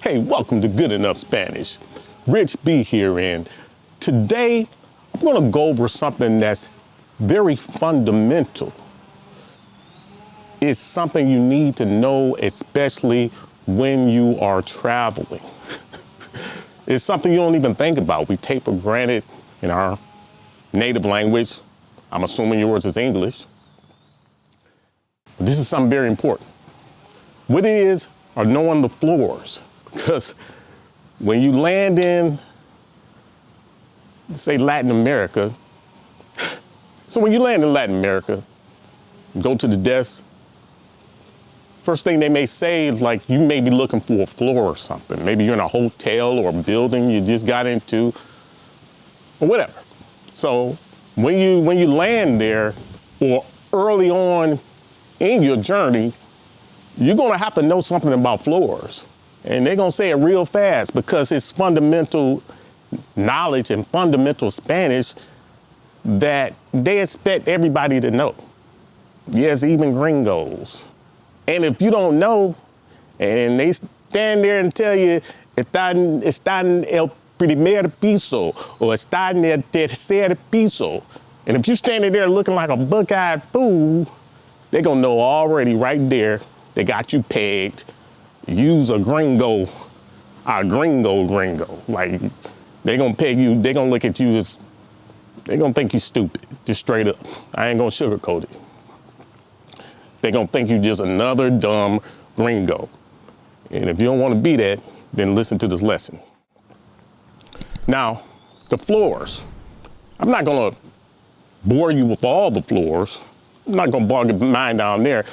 Hey, welcome to Good Enough Spanish. Rich B here, and today I'm going to go over something that's very fundamental. It's something you need to know, especially when you are traveling. It's something you don't even think about. We take for granted in our native language. I'm assuming yours is English. But this is something very important. What it is are knowing the floors. Because when you land in, say, Latin America, so when you land in Latin America, go to the desk, first thing they may say is like, you may be looking for a floor or something. Maybe you're in a hotel or a building you just got into, or whatever. So when you land there, or early on in your journey, you're gonna have to know something about floors. And they're gonna say it real fast because it's fundamental knowledge and fundamental Spanish that they expect everybody to know. Yes, even gringos. And if you don't know, and they stand there and tell you, está en el primer piso, or está en el tercer piso, and if you're standing there looking like a buck-eyed fool, they're gonna know already right there, they got you pegged. Use a gringo. Like, they gonna peg you, they gonna look at you as, they gonna think you stupid, just straight up. I ain't gonna sugarcoat it. They gonna think you just another dumb gringo. And if you don't wanna be that, then listen to this lesson. Now, the floors. I'm not gonna bore you with all the floors. I'm not gonna bog your mind down there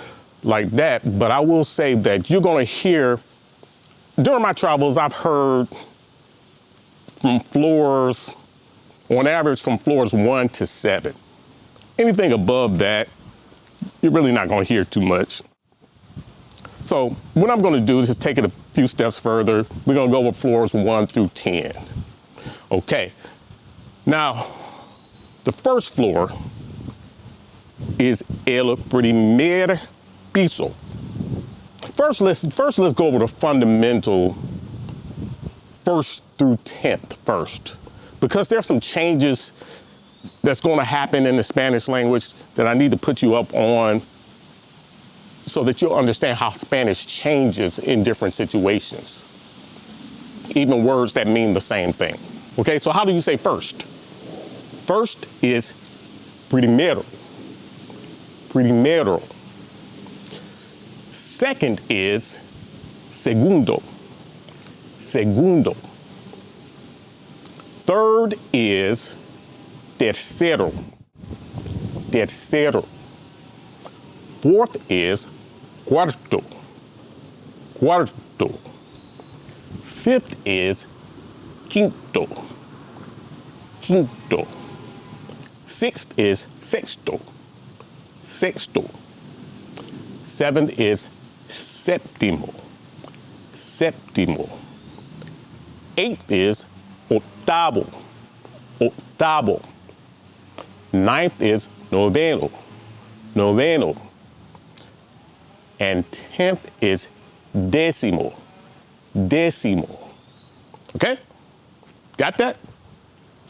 like that, but I will say that you're gonna hear, during my travels, I've heard from floors, on average from floors 1 to 7. Anything above that, you're really not gonna hear too much. So what I'm gonna do is just take it a few steps further. We're gonna go over floors 1 through 10. Okay, now, the first floor is el primer piso. First, let's go over the fundamental 1st through 10th first, because there's some changes that's going to happen in the Spanish language that I need to put you up on so that you'll understand how Spanish changes in different situations, even words that mean the same thing. Okay, so how do you say first? First is primero. Primero. Second is segundo. Segundo. Third is tercero. Tercero. Fourth is cuarto. Cuarto. Fifth is quinto. Quinto. Sixth is sexto. Sexto. Seventh is séptimo. Séptimo. Eighth is octavo. Octavo. Ninth is noveno. Noveno. And 10th is décimo. Décimo. Okay? Got that?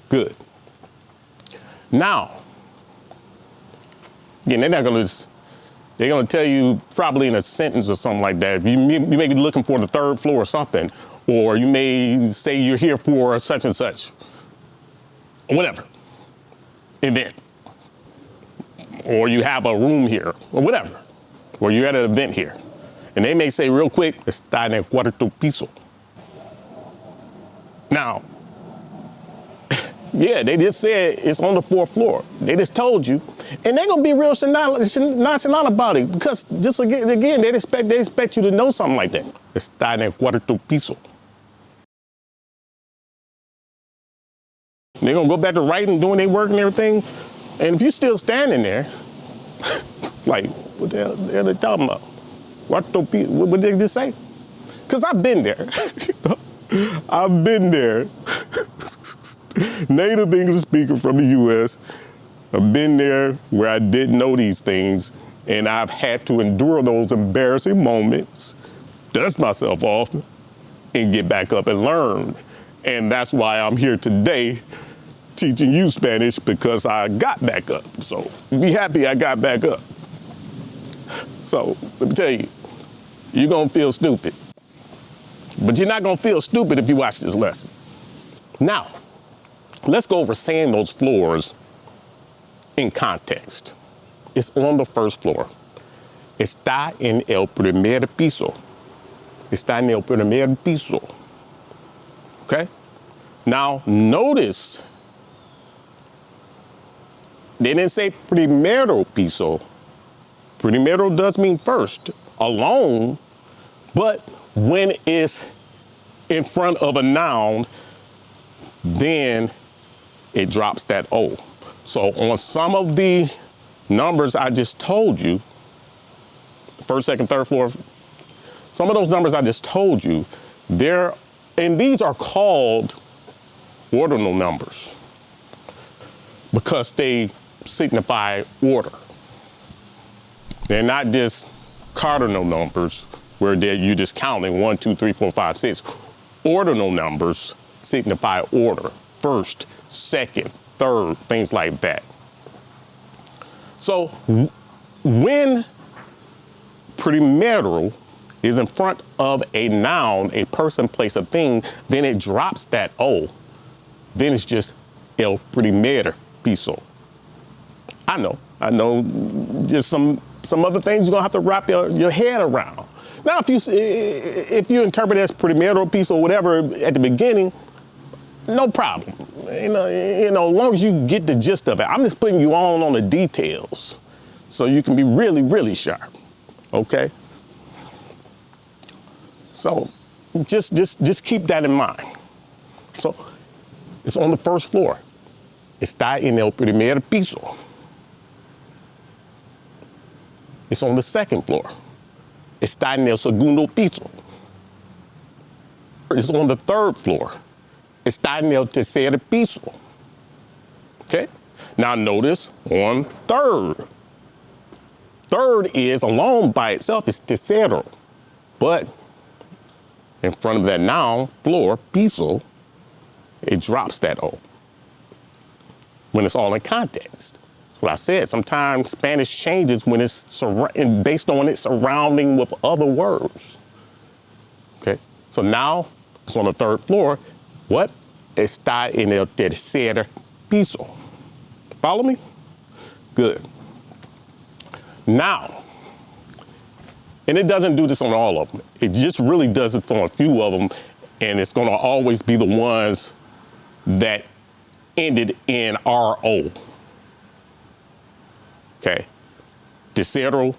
Good. Now, again, they're gonna tell you probably in a sentence or something like that. You may be looking for the 3rd floor or something, or you may say you're here for such and such, or whatever, event. Or you have a room here, or whatever, or you're at an event here. And they may say real quick, está en el cuarto piso. Now, yeah, they just said it's on the 4th floor. They just told you. And they're gonna be real nonchalant about it, because just again, they expect you to know something like that. Está en el cuarto piso. They're gonna go back to writing, doing their work and everything. And if you're still standing there, like, what the hell are they talking about? What did they just say? Because I've been there. I've been there. Native English speaker from the US. I've been there where I didn't know these things, and I've had to endure those embarrassing moments, dust myself off, and get back up and learn. And that's why I'm here today teaching you Spanish, because I got back up. So be happy I got back up. So let me tell you, you're gonna feel stupid. But you're not gonna feel stupid if you watch this lesson. Now, let's go over saying those floors in context. It's on the first floor. Está en el primer piso. Está en el primer piso. Okay? Now, notice, they didn't say primero piso. Primero does mean first, alone, but when it's in front of a noun, then it drops that O. So on some of the numbers I just told you, first, second, third floor, some of those numbers I just told you, and these are called ordinal numbers because they signify order. They're not just cardinal numbers where you're just counting 1, 2, 3, 4, 5, 6. Ordinal numbers signify order. First, second, third, things like that. So when primero is in front of a noun, a person, place, a thing, then it drops that O. Then it's just el primer piso. I know, just some other things you're gonna have to wrap your head around. Now, if you interpret it as primero piso or whatever at the beginning, no problem. You know, as long as you get the gist of it. I'm just putting you on the details so you can be really, really sharp. Okay? So just keep that in mind. So it's on the first floor. Está en el primer piso. It's on the second floor. Está en el segundo piso. It's on the third floor. Está en el tercer piso. Okay? Now notice on third. Third is alone by itself, it's tercero. But in front of that noun, floor, piso, it drops that O when it's all in context. That's what I said. Sometimes Spanish changes when it's based on its surrounding with other words. Okay? So now it's on the third floor. What? Está en el tercer piso. Follow me? Good. Now, and it doesn't do this on all of them. It just really does it on a few of them, and it's going to always be the ones that ended in RO. Okay? Tercero.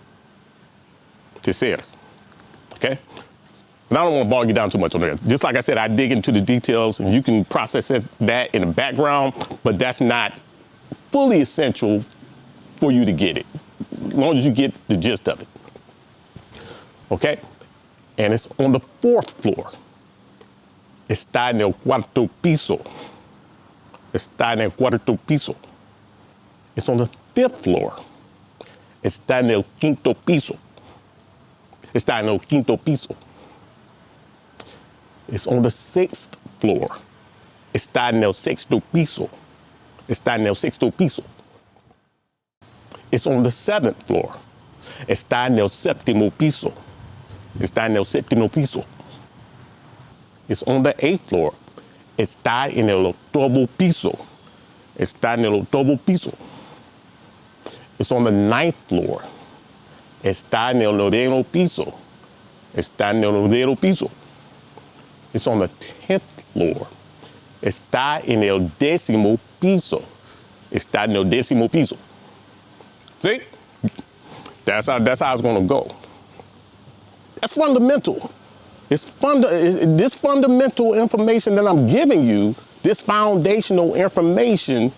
Okay? But I don't want to bog you down too much on that. Just like I said, I dig into the details, and you can process that in the background, but that's not fully essential for you to get it, as long as you get the gist of it. Okay? And it's on the fourth floor. Está en el cuarto piso. Está en el cuarto piso. It's on the fifth floor. Está en el quinto piso. Está en el quinto piso. It's on the sixth floor. Está en el sexto piso. Está en el sexto piso. It's on the seventh floor. Está en el séptimo piso. Está en el séptimo piso. It's on the eighth floor. Está en el octavo piso. Está en el octavo piso. It's on the ninth floor. Está en el noveno piso. Está en el noveno piso. It's on the 10th floor. Está en el décimo piso. Está en el décimo piso. See? That's how it's going to go. That's fundamental. This fundamental information that I'm giving you, this foundational information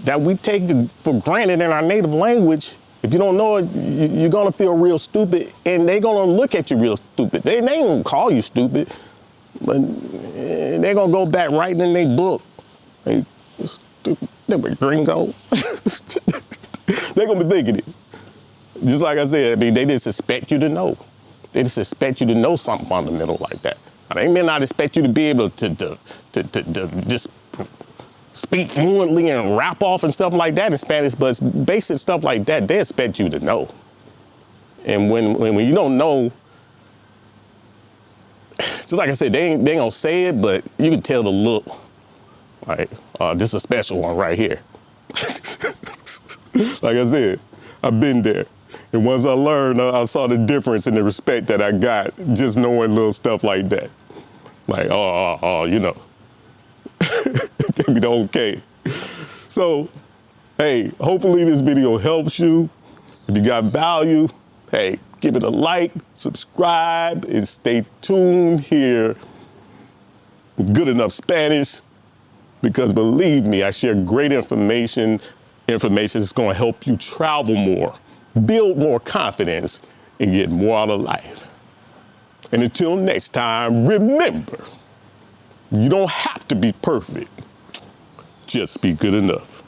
that we take for granted in our native language, if you don't know it, you're going to feel real stupid, and they're going to look at you real stupid. They ain't going to call you stupid, but they're going to go back right in their book. Hey, stupid gringo. They're going to be thinking it. Just like I said, I mean, they just expect you to know. They just expect you to know something fundamental like that. They may not expect you to be able to just speak fluently and rap off and stuff like that in Spanish, but basic stuff like that, they expect you to know. And when you don't know, just like I said, they ain't gonna say it, but you can tell the look. Like, this is a special one right here. Like I said, I've been there. And once I learned, I saw the difference in the respect that I got just knowing little stuff like that. Like, you know, give me the okay. So, hey, hopefully this video helps you. If you got value, hey, give it a like, subscribe, and stay tuned here with Good Enough Spanish. Because believe me, I share great information that's going to help you travel more, build more confidence, and get more out of life. And until next time, remember, you don't have to be perfect. Just be good enough.